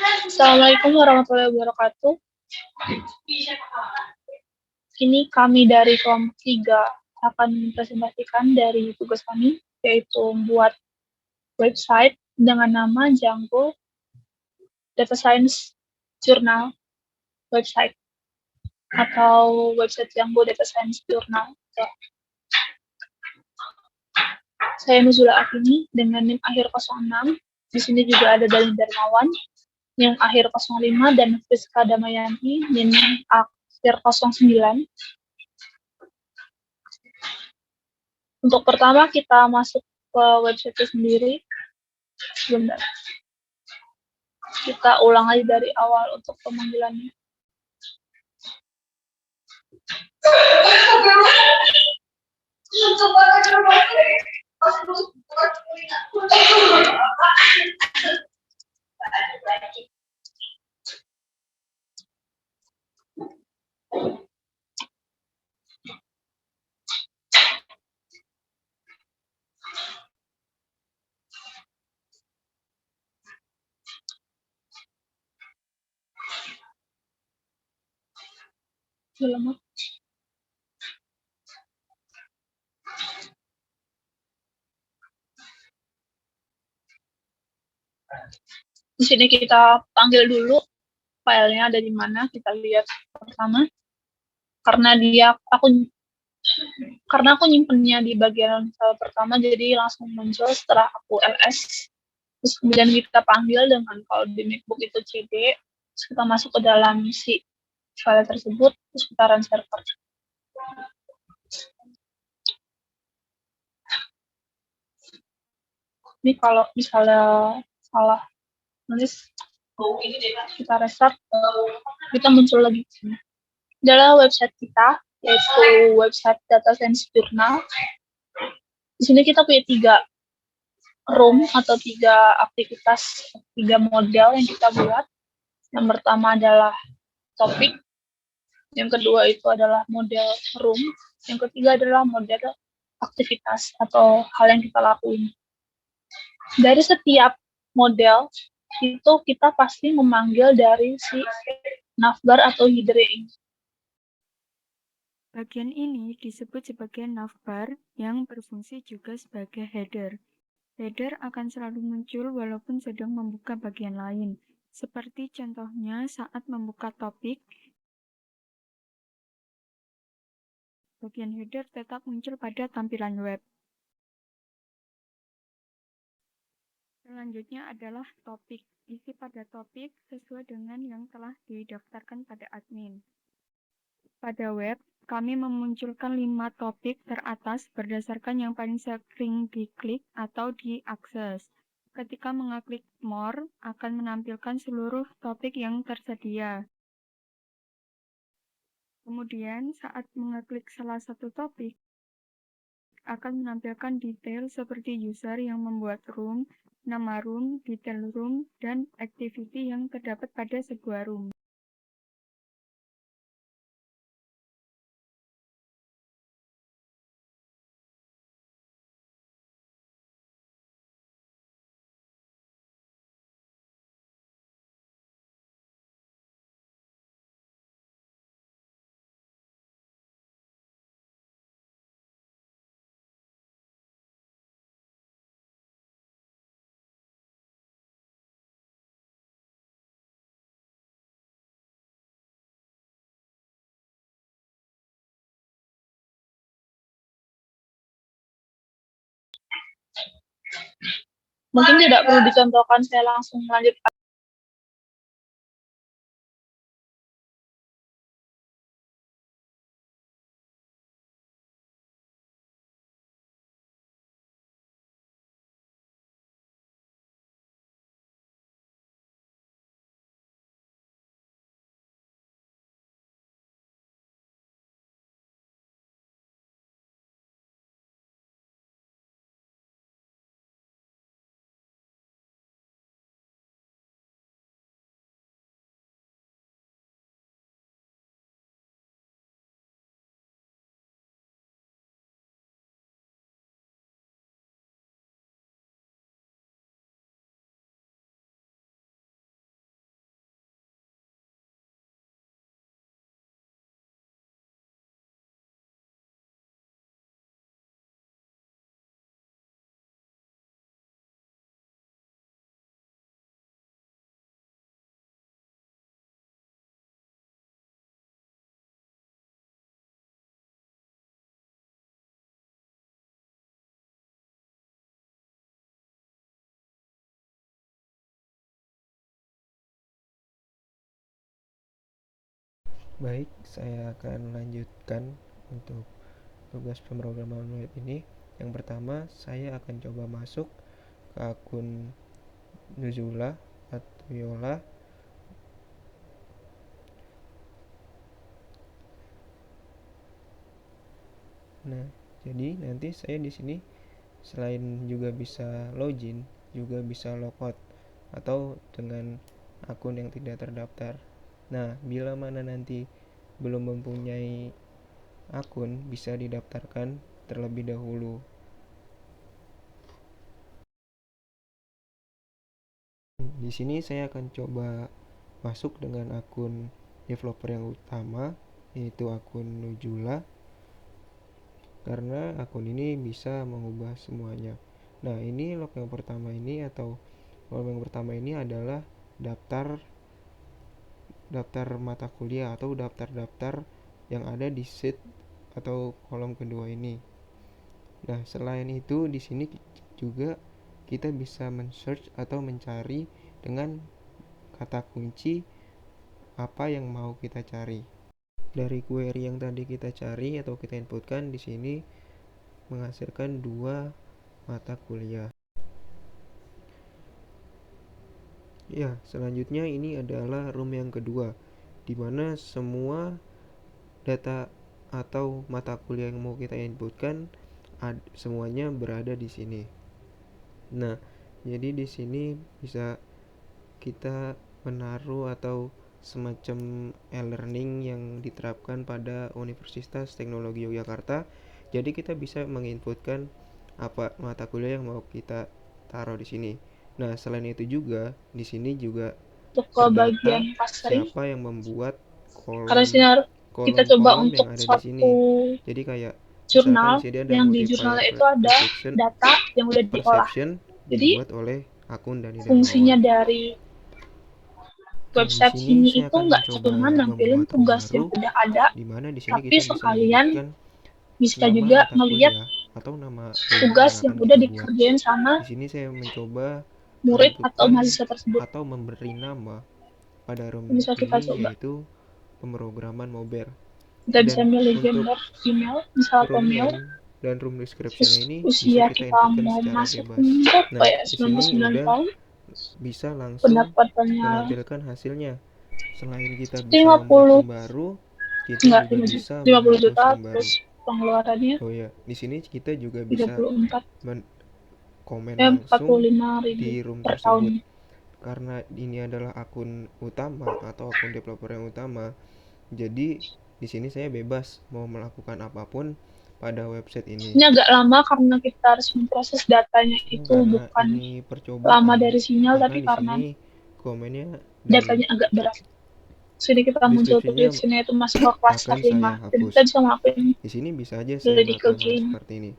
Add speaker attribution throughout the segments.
Speaker 1: Assalamualaikum warahmatullahi wabarakatuh. Ini kami dari kelompok 3 akan mempresentasikan dari tugas kami, yaitu membuat website dengan nama Django Data Science Journal website atau website Django Data Science Journal. Saya Nuzula Afini dengan NIM akhir 06. Di sini juga ada Dalin Darmawan yang akhir 05 dan Friska Damayanti NIM akhir 09. Untuk pertama kita masuk ke website itu sendiri. Sebentar. Kita ulang lagi dari awal untuk pemanggilannya. Film. Di sini kita panggil dulu filenya ada di mana, kita lihat pertama. Karena aku nyimpennya di bagian file pertama, jadi langsung muncul setelah aku ls. Terus kemudian kita panggil dengan, kalau di MacBook itu cd, terus kita masuk ke dalam si file tersebut, terus kita run server. Ini kalau misalnya salah nulis, kita restart, kita muncul lagi. Adalah website kita, yaitu website Data Science Journal. Di sini kita punya 3 room atau 3 aktivitas, 3 model yang kita buat. Yang pertama adalah topik, yang kedua itu adalah model room, yang ketiga adalah model aktivitas atau hal yang kita lakuin. Dari setiap model itu kita pasti memanggil dari si navbar atau header ini.
Speaker 2: Bagian ini disebut sebagai navbar yang berfungsi juga sebagai header. Header akan selalu muncul walaupun sedang membuka bagian lain, seperti contohnya saat membuka topik. Bagian header tetap muncul pada tampilan web. Selanjutnya adalah topik. Isi pada topik sesuai dengan yang telah didaftarkan pada admin. Pada web, kami memunculkan 5 topik teratas berdasarkan yang paling sering diklik atau diakses. Ketika mengeklik More, akan menampilkan seluruh topik yang tersedia. Kemudian, saat mengeklik salah satu topik, akan menampilkan detail seperti user yang membuat room, nama room, detail room, dan activity yang terdapat pada sebuah room.
Speaker 1: Mungkin tidak perlu dicontohkan, saya langsung lanjutkan.
Speaker 3: Baik, saya akan lanjutkan untuk tugas pemrograman web ini. Yang pertama, saya akan coba masuk ke akun Nuzula atau Yola. Nah, jadi nanti saya di sini selain juga bisa login, juga bisa logout atau dengan akun yang tidak terdaftar. Nah, bila mana nanti belum mempunyai akun, bisa didaftarkan terlebih dahulu. Di sini saya akan coba masuk dengan akun developer yang utama, yaitu akun Nujula, karena akun ini bisa mengubah semuanya. Nah, ini log yang pertama ini atau kolom yang pertama ini adalah daftar mata kuliah atau daftar-daftar yang ada di sheet atau kolom kedua ini. Nah, selain itu di sini juga kita bisa men-search atau mencari dengan kata kunci apa yang mau kita cari. Dari query yang tadi kita cari atau kita inputkan di sini menghasilkan 2 mata kuliah. Ya, selanjutnya ini adalah room yang kedua, di mana semua data atau mata kuliah yang mau kita inputkan semuanya berada di sini. Nah, jadi di sini bisa kita menaruh atau semacam e-learning yang diterapkan pada Universitas Teknologi Yogyakarta. Jadi kita bisa menginputkan apa mata kuliah yang mau kita taruh di sini. Nah, selain itu juga di sini juga
Speaker 1: Untuk ke
Speaker 3: terdata
Speaker 1: bagian pasri,
Speaker 3: siapa yang membuat
Speaker 1: karena sini kita coba
Speaker 3: kolom-kolom yang
Speaker 1: untuk
Speaker 3: ada di sini.
Speaker 1: suatu
Speaker 3: Jadi kayak misalkan di
Speaker 1: jurnal,
Speaker 3: sini ada
Speaker 1: yang di
Speaker 3: multiplier
Speaker 1: jurnalnya itu ada
Speaker 3: prediction,
Speaker 1: data yang udah diolah.
Speaker 3: perception
Speaker 1: Jadi
Speaker 3: dibuat oleh akun Dani
Speaker 1: fungsinya
Speaker 3: Darmawan.
Speaker 1: dari
Speaker 3: Nah, di
Speaker 1: website
Speaker 3: sini
Speaker 1: sini
Speaker 3: saya
Speaker 1: itu
Speaker 3: akan
Speaker 1: nggak
Speaker 3: mencoba
Speaker 1: cuma nampilin
Speaker 3: membuat room
Speaker 1: tugas yang
Speaker 3: baru,
Speaker 1: udah ada,
Speaker 3: di mana di sini
Speaker 1: tapi
Speaker 3: kita bisa
Speaker 1: sekalian
Speaker 3: menyebutkan
Speaker 1: bisa
Speaker 3: nama
Speaker 1: juga
Speaker 3: mata
Speaker 1: ngeliat
Speaker 3: kuliah atau nama room
Speaker 1: tugas
Speaker 3: yang
Speaker 1: yang
Speaker 3: akan
Speaker 1: udah
Speaker 3: kita buat.
Speaker 1: dikerjain sama
Speaker 3: Di sini saya mencoba
Speaker 1: murid atau
Speaker 3: menentukan
Speaker 1: mahasiswa tersebut.
Speaker 3: atau memberi nama pada room
Speaker 1: Bisa kita
Speaker 3: ini,
Speaker 1: coba.
Speaker 3: yaitu pemrograman mobile.
Speaker 1: Kita bisa
Speaker 3: Dan
Speaker 1: milih
Speaker 3: untuk
Speaker 1: gender female, misal atau
Speaker 3: room
Speaker 1: male,
Speaker 3: name dan room description
Speaker 1: terus
Speaker 3: ini bisa
Speaker 1: usia
Speaker 3: kita
Speaker 1: kita
Speaker 3: inputkan
Speaker 1: mau
Speaker 3: secara
Speaker 1: masuk
Speaker 3: bebas.
Speaker 1: berapa
Speaker 3: Nah,
Speaker 1: ya,
Speaker 3: di sini
Speaker 1: 99
Speaker 3: udah
Speaker 1: tahun,
Speaker 3: bisa langsung
Speaker 1: pendapatannya
Speaker 3: menampilkan hasilnya. Selain kita bisa membuat
Speaker 1: 50,
Speaker 3: room baru, kita
Speaker 1: enggak
Speaker 3: juga
Speaker 1: 5 juta,
Speaker 3: bisa
Speaker 1: 50
Speaker 3: menghapus
Speaker 1: juta,
Speaker 3: room baru.
Speaker 1: terus pengeluarannya
Speaker 3: Oh ya, di sini kita juga bisa
Speaker 1: 34,
Speaker 3: komen
Speaker 1: ya
Speaker 3: langsung
Speaker 1: 45.000
Speaker 3: di room
Speaker 1: per
Speaker 3: tersebut.
Speaker 1: tahun.
Speaker 3: Karena ini adalah akun utama atau akun developer yang utama, jadi di sini saya bebas mau melakukan apapun pada website ini.
Speaker 1: Ini agak lama karena kita harus memproses datanya itu
Speaker 3: Karena
Speaker 1: bukan
Speaker 3: ini
Speaker 1: lama
Speaker 3: percobaan,
Speaker 1: dari sinyal,
Speaker 3: maka
Speaker 1: tapi
Speaker 3: di
Speaker 1: karena
Speaker 3: sini komennya dan
Speaker 1: datanya agak berat. Sini kita muncul
Speaker 3: deskripsinya
Speaker 1: tulisannya itu masuk ke klaster
Speaker 3: akan
Speaker 1: 5,
Speaker 3: saya
Speaker 1: dan kita
Speaker 3: hapus.
Speaker 1: bisa ngelakuin
Speaker 3: Di sini bisa aja saya
Speaker 1: medical
Speaker 3: melakukan hal
Speaker 1: gain.
Speaker 3: seperti ini.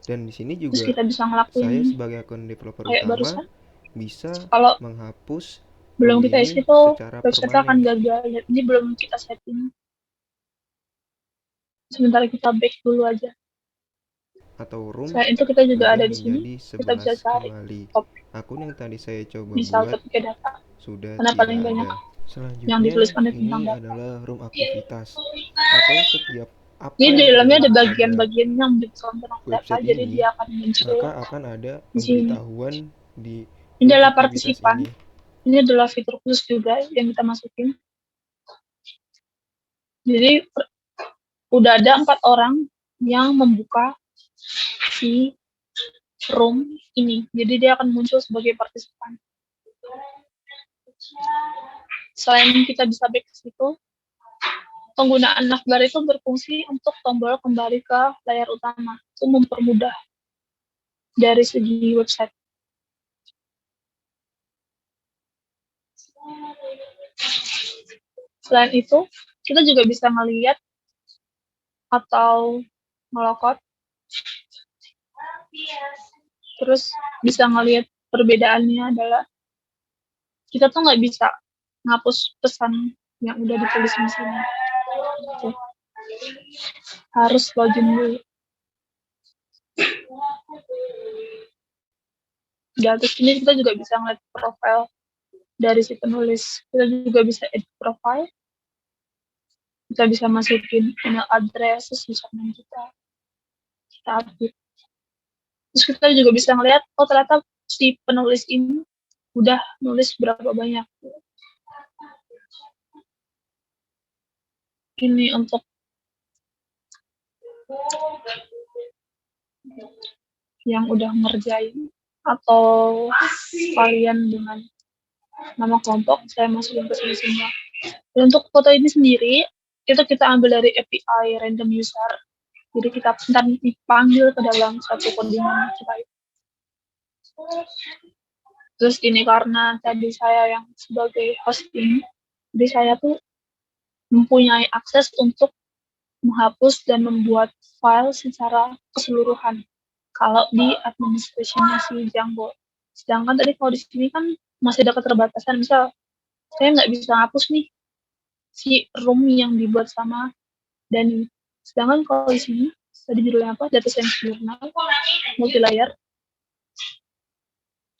Speaker 3: Dan di sini
Speaker 1: Terus
Speaker 3: juga
Speaker 1: kita bisa
Speaker 3: saya
Speaker 1: ngelakuin
Speaker 3: sebagai akun developer
Speaker 1: kayak
Speaker 3: utama
Speaker 1: barusan.
Speaker 3: bisa
Speaker 1: Kalau
Speaker 3: menghapus
Speaker 1: belum
Speaker 3: room
Speaker 1: kita isi
Speaker 3: ini
Speaker 1: tuh
Speaker 3: secara
Speaker 1: website akan
Speaker 3: permanen
Speaker 1: gagal. Ini belum kita setting. Sementara kita back dulu aja.
Speaker 3: atau room
Speaker 1: Selain itu kita juga
Speaker 3: sudah
Speaker 1: ada di sini.
Speaker 3: menjadi
Speaker 1: Kita bisa
Speaker 3: 11
Speaker 1: cari
Speaker 3: kembali.
Speaker 1: topik,
Speaker 3: Akun yang tadi saya coba
Speaker 1: misal
Speaker 3: buat
Speaker 1: topiknya data.
Speaker 3: sudah
Speaker 1: Karena paling
Speaker 3: tidak
Speaker 1: banyak
Speaker 3: ada.
Speaker 1: yang
Speaker 3: Selanjutnya
Speaker 1: dituliskan itu tentang
Speaker 3: ini
Speaker 1: data.
Speaker 3: adalah room aktivitas atau setiap
Speaker 1: Jadi
Speaker 3: apa
Speaker 1: di
Speaker 3: yang
Speaker 1: dalamnya ada
Speaker 3: terjadi pada
Speaker 1: bagian-bagian yang berkaitan tentang data.
Speaker 3: website
Speaker 1: Jadi
Speaker 3: ini,
Speaker 1: dia akan muncul
Speaker 3: maka akan ada
Speaker 1: di sini.
Speaker 3: pemberitahuan di
Speaker 1: Ini
Speaker 3: room
Speaker 1: adalah
Speaker 3: aktivitas
Speaker 1: partisipan.
Speaker 3: ini.
Speaker 1: Ini adalah fitur khusus juga yang kita masukin. Jadi udah ada 4 orang yang membuka si room ini. Jadi dia akan muncul sebagai partisipan. Selain kita bisa back ke situ, penggunaan navbar itu berfungsi untuk tombol kembali ke layar utama. Itu mempermudah dari segi website. Selain itu, kita juga bisa melihat atau ngelokot, terus bisa ngelihat perbedaannya adalah kita tuh nggak bisa ngapus pesan yang udah ditulis di sini. Gitu. Harus login dulu. Dan terus ini kita juga bisa ngeliat profile dari si penulis. Kita juga bisa edit profile. Kita bisa masukin email address, username kita update. Terus kita juga bisa ngeliat, oh ternyata si penulis ini udah nulis berapa banyak. Ini untuk yang udah ngerjain atau kalian dengan nama kelompok, saya masukin ke sini semua. Dan untuk foto ini sendiri, itu kita ambil dari API random user. Jadi kita ntar dipanggil ke dalam satu codingan kita. Terus ini karena tadi saya yang sebagai hosting, jadi saya tuh mempunyai akses untuk menghapus dan membuat file secara keseluruhan kalau di administration-nya si Django. Sedangkan tadi kalau di sini kan masih ada keterbatasan, misal saya nggak bisa hapus nih si room yang dibuat sama Dani. Sedangkan kalau di sini tadi judulnya apa? Data Science Journal multi-layer.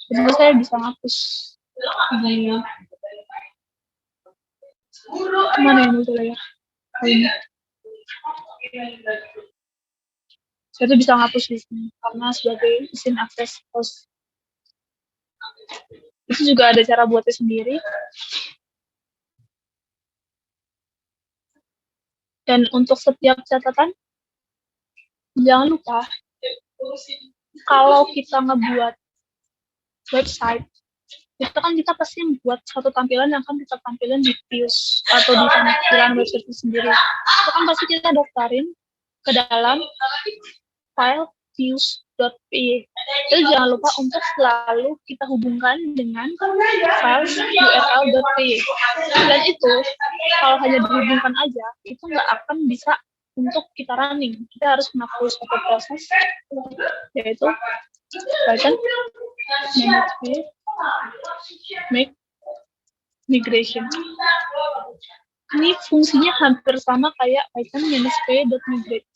Speaker 1: Jadi saya bisa hapus di mana yang multi-layer? Oh, ini. Saya tuh bisa hapus di sini karena sebagai izin akses host. Itu juga ada cara buatnya sendiri. Dan untuk setiap catatan, jangan lupa kalau kita ngebuat website, itu kan kita pasti membuat satu tampilan yang akan kita tampilkan di views atau di tampilan website itu sendiri. Itu kan pasti kita daftarin ke dalam file views.py. Jadi jangan lupa untuk selalu kita hubungkan dengan file url.py. Dan itu kalau hanya dihubungkan aja, itu nggak akan bisa untuk kita running. Kita harus melakukan satu proses, yaitu Python make migration. Ini fungsinya hampir sama kayak Python -p.migrate.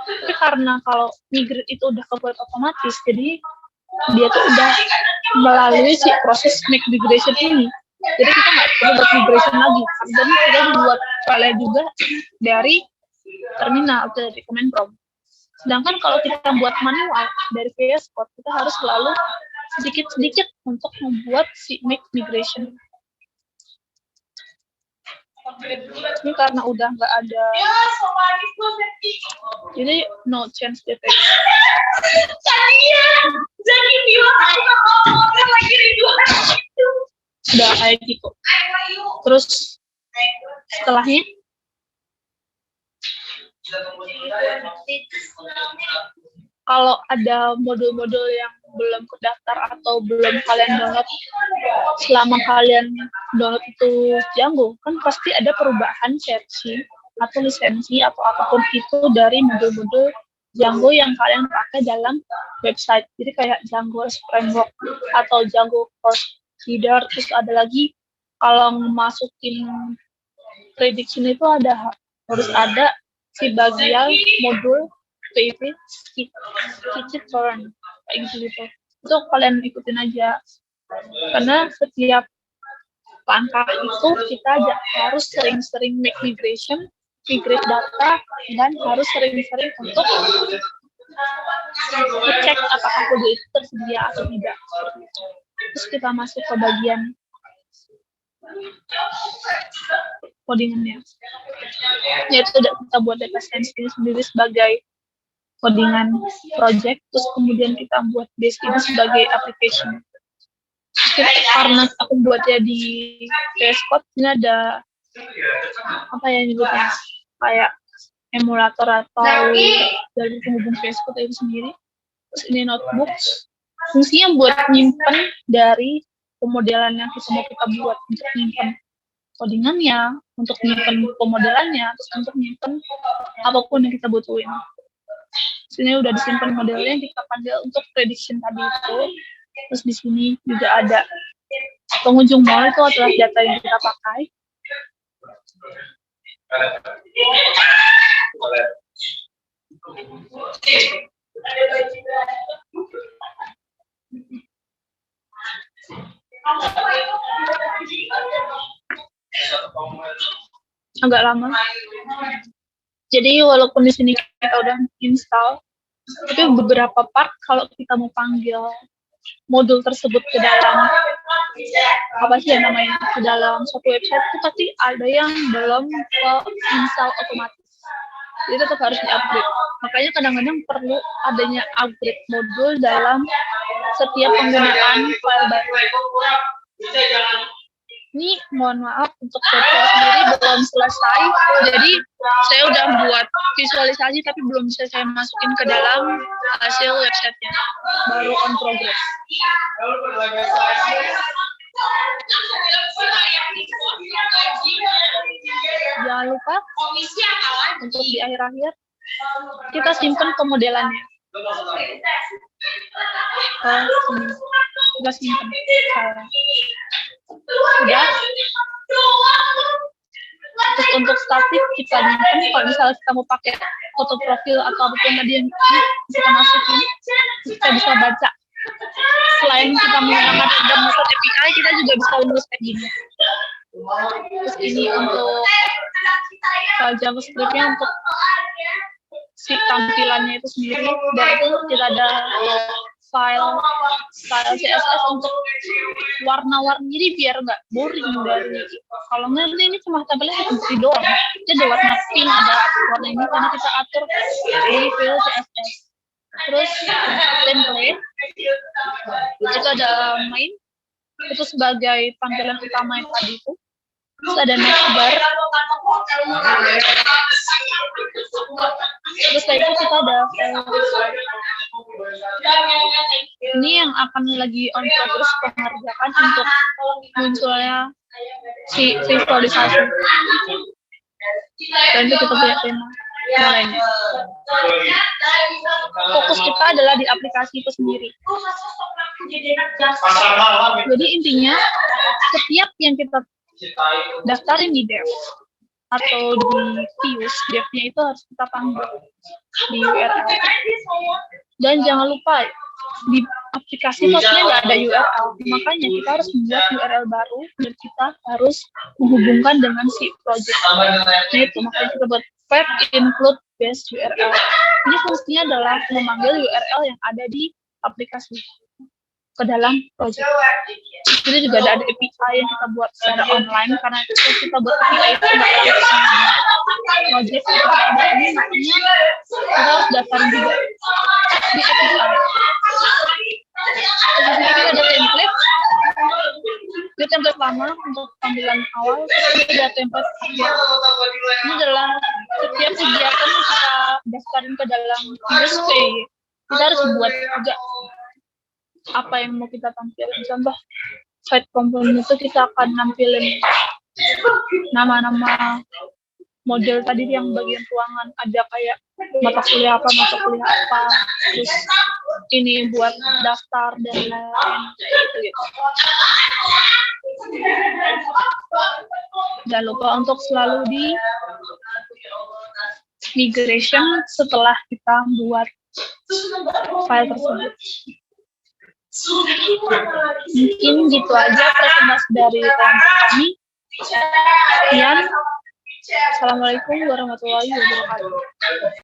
Speaker 1: Tapi karena kalau migrate itu udah kebuat otomatis, jadi dia tuh udah melalui si proses make migration ini. Jadi kita nggak perlu buat migration lagi. Dan kita buat file juga dari terminal atau dari command prompt. Sedangkan kalau kita buat manual dari VS Code, kita harus selalu sedikit-sedikit untuk membuat si make migration. Ini karena udah nggak ada, jadi no change detect. Udah kayak gitu. Terus setelahnya kalau ada modul-modul yang belum terdaftar atau belum kalian download, selama kalian download itu Django, kan pasti ada perubahan versi atau lisensi atau apapun itu dari modul-modul Django yang kalian pakai dalam website. Jadi kayak Django Framework atau Django Course Header. Terus ada lagi kalau masukin prediction itu harus ada si bagian modul PIP sketchy turn kayak gitu. Itu kalian ikutin aja karena setiap langkah itu kita harus sering-sering make migration, migrate data, dan harus sering-sering untuk cek apakah kode itu tersedia atau tidak. Terus kita masuk ke bagian codingannya, yaitu kita buat data science ini sendiri sebagai codingan project, terus kemudian kita buat base ini sebagai application. Karena aku buatnya di VS Code, ini ada apa ya nyebutnya, kayak emulator atau dari penghubung VS Code itu sendiri. Terus ini notebook, fungsinya buat nyimpen dari pemodelan yang kita buat, untuk nyimpen codingannya, untuk nyimpen pemodelannya, terus untuk nyimpen apapun yang kita butuhin. Sini udah disimpan modelnya yang kita panggil untuk prediction tadi itu. Terus di sini juga ada pengunjung mall, itu adalah data yang kita pakai. agak lama. Jadi walaupun di sini kita udah install, tapi beberapa part kalau kita mau panggil modul tersebut ke dalam apa sih yang namanya ke dalam suatu website itu pasti ada yang belum ke install otomatis. Jadi tetap harus di-upgrade. Makanya kadang-kadang perlu adanya upgrade modul dalam setiap penggunaan file baru. Ini mohon maaf untuk website sendiri belum selesai. Jadi saya udah buat visualisasi tapi belum bisa saya masukin ke dalam hasil websitenya. Baru on progress. Jangan lupa untuk di akhir-akhir kita simpan pemodelannya. Kita simpan. Udah. Terus untuk static kita simpan. Kalau misalnya kita mau pakai foto profil atau apapun tadi yang kita masukin, kita bisa baca. Selain kita menggunakan ada method API, kita juga bisa menulis kayak gini. Terus ini untuk file JavaScript-nya untuk si tampilannya itu sendiri. Dan itu kita ada file CSS untuk warna-warni, jadi biar nggak boring dari kalau nggak ini cuma tampilnya seperti doang. Jadi ada warna pink, ada warna ini karena kita atur di file CSS. Terus template itu ada main itu sebagai tampilan utama yang tadi itu. Terus ada next bar. Terus setelah itu kita ada ini yang akan lagi on progress pengerjaan untuk munculnya si visualisasi. Dan itu kita punya tema lainnya. Fokus kita adalah di aplikasi itu sendiri. Jadi intinya setiap yang kita daftarin di dev atau di views, devnya itu harus kita panggil di URL. Dan jangan lupa di aplikasi maksudnya nggak ada URL, makanya kita harus membuat URL baru dan kita harus menghubungkan dengan si project. Nah itu makanya kita buat web include base URL. Ini fungsinya adalah memanggil URL yang ada di aplikasi ke dalam project. Jadi juga ada API yang kita buat secara online karena itu kita buat API itu nggak ada project itu ada ini makanya kita harus daftarin juga di API. Terus di sini kita ada template. Ini template lama untuk tampilan awal. Ini ada template akhir. Ini adalah setiap kegiatan yang kita daftarin ke dalam USP kita harus buat juga apa yang mau kita tampilkan. Contoh site component itu kita akan nampilin nama-nama model tadi yang bagian ruangan, ada kayak mata kuliah apa, terus ini buat daftar dan lain-lain gitu. Jangan lupa untuk selalu di migration setelah kita buat file tersebut. Mungkin gitu aja presentasi dari kelompok kami. Sekian. Assalamualaikum warahmatullahi wabarakatuh.